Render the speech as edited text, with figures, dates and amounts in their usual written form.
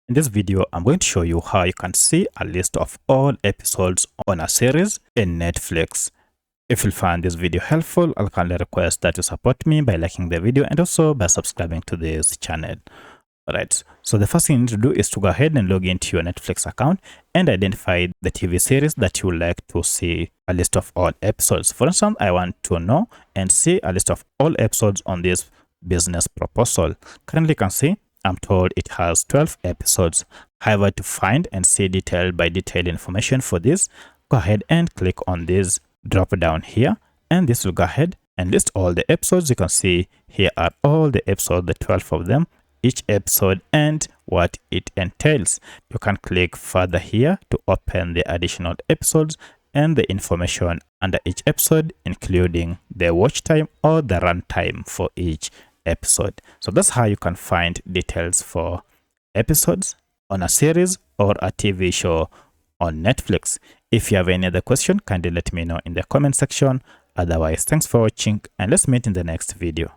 In this video, I'm going to show you how you can see a list of all episodes on a series in Netflix. If you find this video helpful, I'll kindly request that you support me by liking the video and also by subscribing to this channel. Alright, so the first thing you need to do is to go ahead and log into your Netflix account and identify the TV series that you would like to see a list of all episodes. For instance, I want to know and see a list of all episodes on this business proposal. Currently, you can see I'm told it has 12 episodes. However, to find and see detail by detail information for this, go ahead and click on this drop down here, and this will go ahead and list all the episodes. You can see here are all the episodes, the 12 of them, each episode and what it entails. You can click further here to open the additional episodes and the information under each episode, including the watch time or the run time for each episode. So that's how you can find details for episodes on a series or a TV show on Netflix. If you have any other question, kindly let me know in the comment section. Otherwise, thanks for watching and let's meet in the next video.